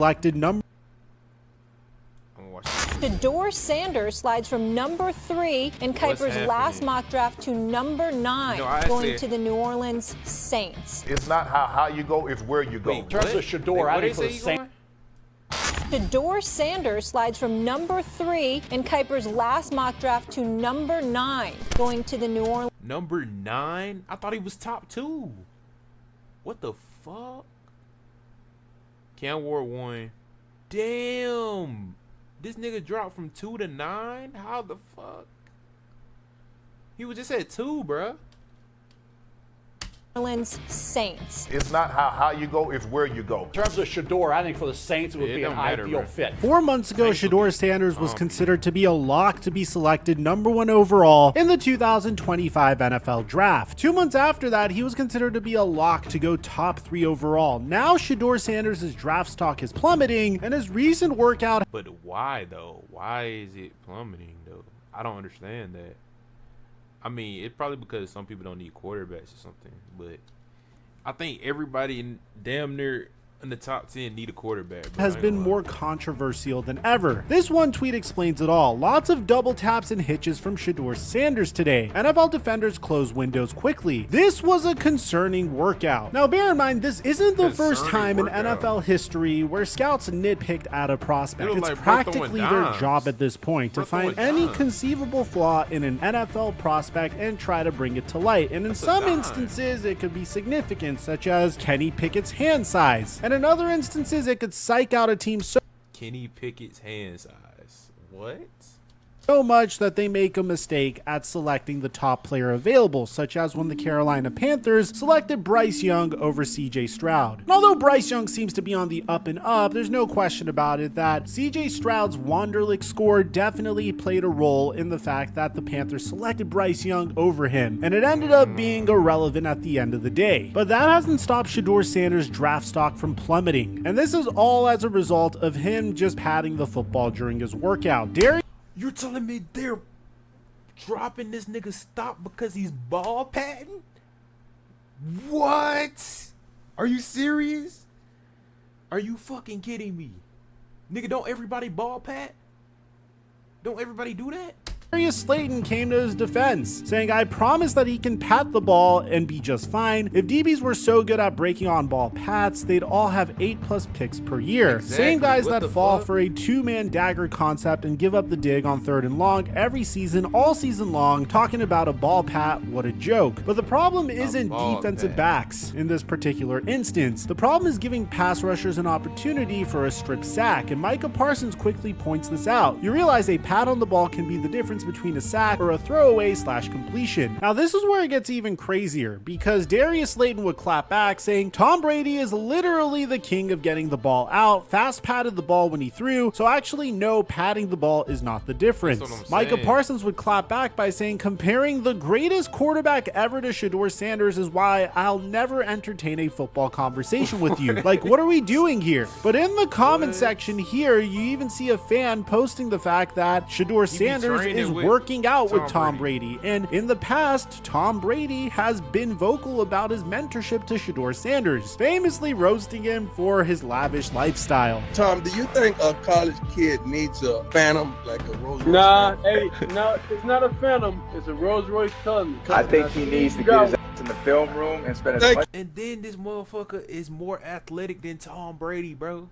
selected number. Shedeur Sanders slides from number 3 in Kuiper's last mock draft to number 9, going to the New Orleans Saints. It's not how you go, it's where you go. In terms of Shedeur, I think for the Saints. Shedeur Sanders slides from number 3 in Kuiper's last mock draft to number 9, going to the New Orleans. Number 9? I thought he was top 2. What the fuck? Cam Ward 1. Damn. This nigga dropped from 2 to 9? How the fuck? He was just at 2, bruh. Orleans Saints. It's not how you go, it's where you go. In terms of Shedeur, I think for the Saints it would be an ideal fit. 4 months ago, Shedeur Sanders was considered to be a lock to be selected number 1 overall in the 2025 NFL Draft. 2 months after that, he was considered to be a lock to go top 3 overall. Now Shedeur Sanders' draft stock is plummeting, and his recent workout. But why though? Why is it plummeting though? I don't understand that. I mean, it's probably because some people don't need quarterbacks or something, but I think everybody in damn near in the top 10 need a quarterback. Has been more controversial than ever. This one tweet explains it all. Lots of double taps and hitches from Shedeur Sanders today. NFL defenders close windows quickly. This was a concerning workout. Now bear in mind, this isn't the first time in NFL history where scouts nitpicked at a prospect. It's practically their job at this point to find any conceivable flaw in an NFL prospect and try to bring it to light. And in some instances, it could be significant, such as Kenny Pickett's hand size. And in other instances, it could psych out a team so Kenny Pickett's hand size. What? So much that they make a mistake at selecting the top player available, such as when the Carolina Panthers selected Bryce Young over CJ Stroud. And although Bryce Young seems to be on the up and up, there's no question about it that CJ Stroud's Wonderlic score definitely played a role in the fact that the Panthers selected Bryce Young over him, and it ended up being irrelevant at the end of the day. But that hasn't stopped Shedeur Sanders' draft stock from plummeting, and this is all as a result of him just patting the football during his workout. You're telling me they're dropping this nigga stock because he's ball patting? What? Are you serious? Are you fucking kidding me? Nigga, don't everybody ball pat? Don't everybody do that? Darius Slayton came to his defense, saying, "I promise that he can pat the ball and be just fine. If DBs were so good at breaking on ball pats, they'd all have 8+ picks per year." Exactly. Same guys that fall for a 2-man dagger concept and give up the dig on 3rd and long every season, all season long, talking about a ball pat, what a joke. But the problem isn't defensive backs in this particular instance. The problem is giving pass rushers an opportunity for a strip sack, and Micah Parsons quickly points this out. You realize a pat on the ball can be the difference between a sack or a throwaway/completion. Now this is where it gets even crazier, because Darius Slayton would clap back saying Tom Brady is literally the king of getting the ball out, fast patted the ball when he threw, so actually no, patting the ball is not the difference. Micah Parsons would clap back by saying comparing the greatest quarterback ever to Shedeur Sanders is why I'll never entertain a football conversation with you. Like, what are we doing here? But in the comment section here, you even see a fan posting the fact that Shedeur Sanders is working out with Tom Brady. And in the past, Tom Brady has been vocal about his mentorship to Shedeur Sanders, famously roasting him for his lavish lifestyle. Tom, do you think a college kid needs a Phantom, like a Rolls Royce? Nah, hey, no, it's not a Phantom. It's a Rolls Royce cousin. I think he needs to get his ass in the film room and spend as much. And then this motherfucker is more athletic than Tom Brady, bro.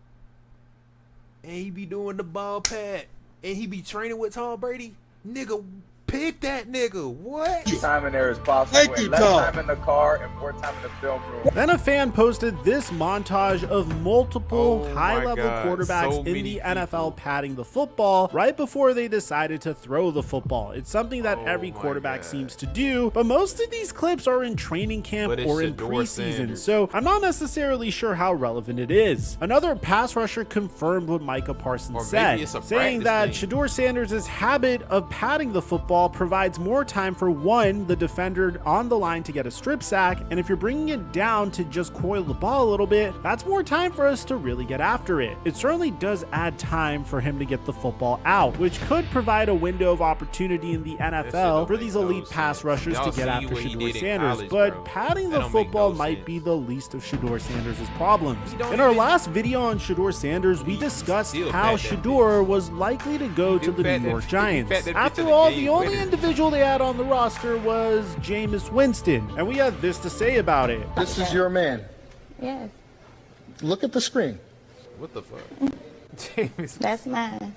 And he be doing the ball pat. And he be training with Tom Brady. Nigga, pick that nigga. What? Time in there is possible. Thank you, less Tom. time in the car and more time in the film room. Then a fan posted this montage of multiple high-level quarterbacks in the NFL patting the football right before they decided to throw the football. It's something that every quarterback seems to do, but most of these clips are in training camp or in preseason, so I'm not necessarily sure how relevant it is. Another pass rusher confirmed what Micah Parsons said, saying that Shedeur Sanders' habit of patting the football overall provides more time for one, the defender on the line to get a strip sack, and if you're bringing it down to just coil the ball a little bit, that's more time for us to really get after it. It certainly does add time for him to get the football out, which could provide a window of opportunity in the NFL for these elite pass rushers to get after Shedeur Sanders, but patting the football might be the least of Shedeur Sanders' problems. In our last video on Shedeur Sanders, we discussed how Shedeur was likely to go to the New York Giants. After all, the only individual they had on the roster was Jameis Winston, and we had this to say about it. This is your man. Yes. Look at the screen. What the fuck? That's mine.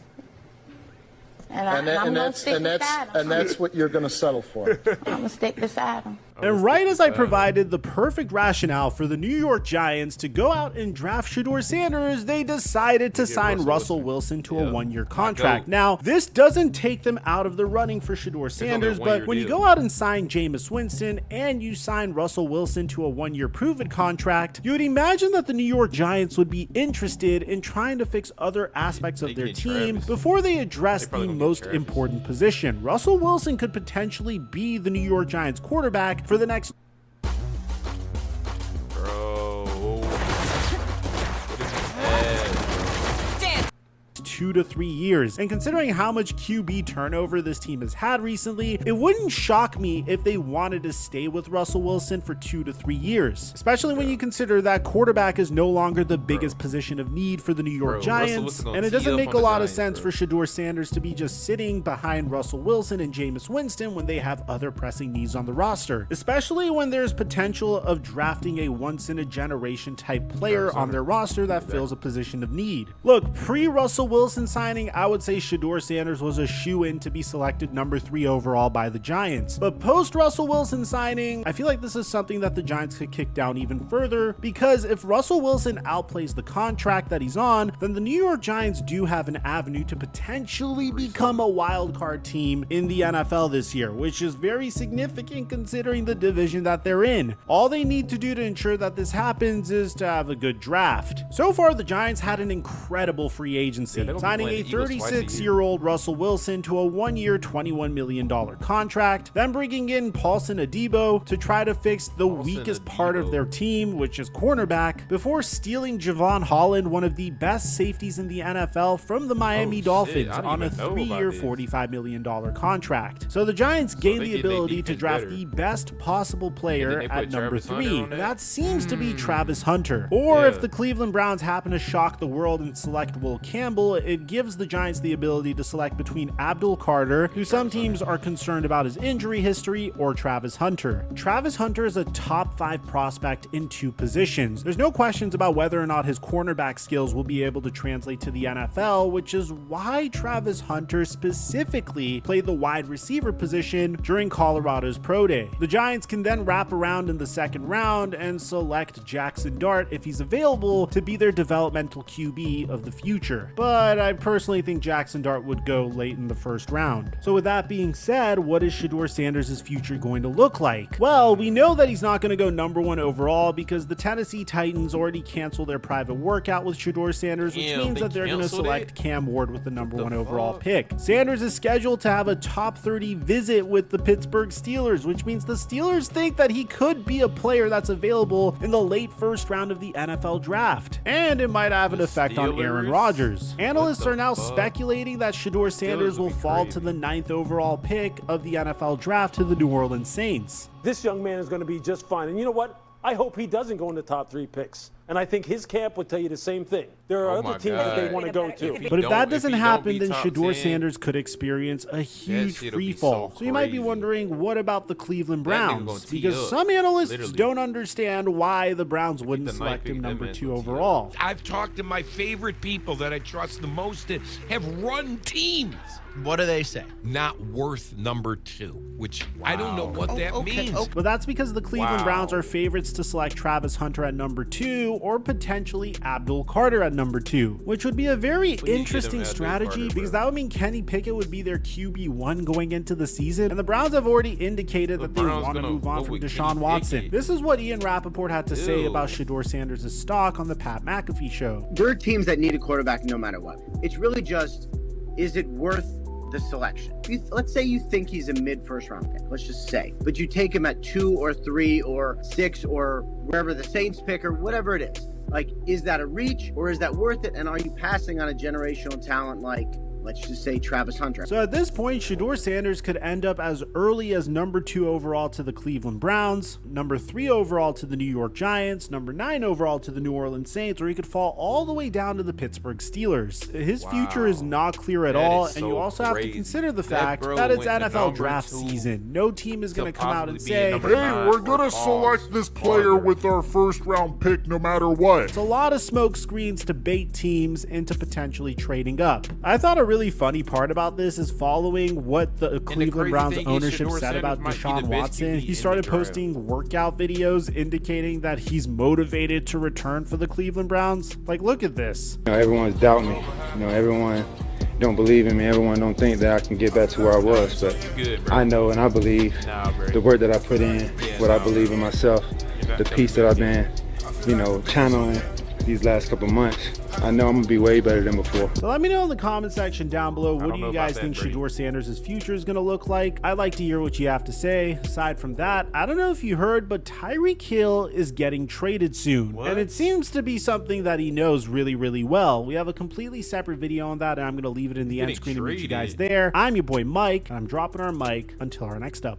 And that's what you're going to settle for. I'm going to stick beside him. And right as I provided the perfect rationale for the New York Giants to go out and draft Shedeur Sanders, they decided to sign Russell Wilson to a one-year contract. Now, this doesn't take them out of the running for Shedeur Sanders, but when you go out and sign Jameis Winston and you sign Russell Wilson to a one-year proven contract, you would imagine that the New York Giants would be interested in trying to fix other aspects of their team before they address the most important position. Russell Wilson could potentially be the New York Giants quarterback for the next 2 to 3 years. And considering how much QB turnover this team has had recently, it wouldn't shock me if they wanted to stay with Russell Wilson for 2 to 3 years, especially when you consider that quarterback is no longer the biggest position of need for the New York Giants, and it doesn't make a lot of sense for Shedeur Sanders to be just sitting behind Russell Wilson and Jameis Winston when they have other pressing needs on the roster, especially when there's potential of drafting a once-in-a-generation type player on their roster that fills a position of need. Look, pre-Russell Wilson signing, I would say Shedeur Sanders was a shoo-in to be selected number 3 overall by the Giants. But post Russell Wilson signing, I feel like this is something that the Giants could kick down even further, because if Russell Wilson outplays the contract that he's on, then the New York Giants do have an avenue to potentially become a wild card team in the NFL this year, which is very significant considering the division that they're in. All they need to do to ensure that this happens is to have a good draft. So far, the Giants had an incredible free agency, signing a 36-year-old Russell Wilson to a one-year $21 million contract, then bringing in Paulson Adebo to try to fix the weakest part of their team, which is cornerback, before stealing Javon Holland, one of the best safeties in the NFL, from the Miami Dolphins on a 3-year $45 million contract. So the Giants gained the ability to draft the best possible player at number 3. That seems to be Travis Hunter. Or if the Cleveland Browns happen to shock the world and select Will Campbell, it gives the Giants the ability to select between Abdul Carter, who some teams are concerned about his injury history, or Travis Hunter. Travis Hunter is a top 5 prospect in 2 positions. There's no questions about whether or not his cornerback skills will be able to translate to the NFL, which is why Travis Hunter specifically played the wide receiver position during Colorado's Pro Day. The Giants can then wrap around in the 2nd round and select Jackson Dart, if he's available, to be their developmental QB of the future. But I personally think Jackson Dart would go late in the 1st round. So with that being said, what is Shedeur Sanders' future going to look like? Well, we know that he's not going to go number 1 overall because the Tennessee Titans already canceled their private workout with Shedeur Sanders, which means that they're going to select Cam Ward with the number 1 overall pick. Sanders is scheduled to have a top 30 visit with the Pittsburgh Steelers, which means the Steelers think that he could be a player that's available in the late 1st round of the NFL draft. And it might have an effect on Aaron Rodgers. Analysts are now speculating that Shedeur Sanders will fall to the 9th overall pick of the NFL draft to the New Orleans Saints. This young man is going to be just fine. And you know what? I hope he doesn't go in the top 3 picks. And I think his camp would tell you the same thing. There are other teams that they want to go to. But if that doesn't happen, then Shedeur Sanders could experience a huge free fall. So you might be wondering, what about the Cleveland Browns? Because some analysts don't understand why the Browns wouldn't select him number 2 overall. I've talked to my favorite people that I trust the most that have run teams. What do they say? Not worth number 2, which I don't know what that means. But that's because the Cleveland Browns are favorites to select Travis Hunter at number 2 or potentially Abdul Carter at number 2, which would be a very interesting strategy because that would mean Kenny Pickett would be their QB1 going into the season, and the Browns have already indicated that they want to move on from Deshaun Watson. This is what Ian Rappaport had to say about Shedeur Sanders' stock on the Pat McAfee show. There are teams that need a quarterback no matter what. It's really just, is it worth the selection. Let's say you think he's a mid-first round pick, let's just say, but you take him at 2 or 3 or 6 or wherever the Saints pick or whatever it is. Like, is that a reach or is that worth it? And are you passing on a generational talent like, let's just say, Travis Hunter? So at this point, Shedeur Sanders could end up as early as number 2 overall to the Cleveland Browns, number 3 overall to the New York Giants, number 9 overall to the New Orleans Saints, or he could fall all the way down to the Pittsburgh Steelers. His future is not clear at all, and you also have to consider the fact that it's NFL draft season. No team is going to come out and say, hey, we're going to select this player with our first round pick no matter what. It's a lot of smoke screens to bait teams into potentially trading up. I thought a really funny part about this is following what the Cleveland Browns ownership said about Deshaun Watson. He started posting workout videos indicating that he's motivated to return for the Cleveland Browns. Like, look at this. Everyone's doubting me. Everyone don't believe in me. Everyone don't think that I can get back to where I was, but I know and I believe the work that I put in, what I believe in myself, the peace that I've been, channeling these last couple months. I know I'm gonna be way better than before. So let me know in the comment section down below, what do you guys think Shedeur Sanders' future is gonna look like? I'd like to hear what you have to say. Aside from that, I don't know if you heard, but Tyreek Hill is getting traded soon. And it seems to be something that he knows really, really well. We have a completely separate video on that, and I'm gonna leave it in the end screen to meet you guys there. I'm your boy Mike, and I'm dropping our mic until our next up.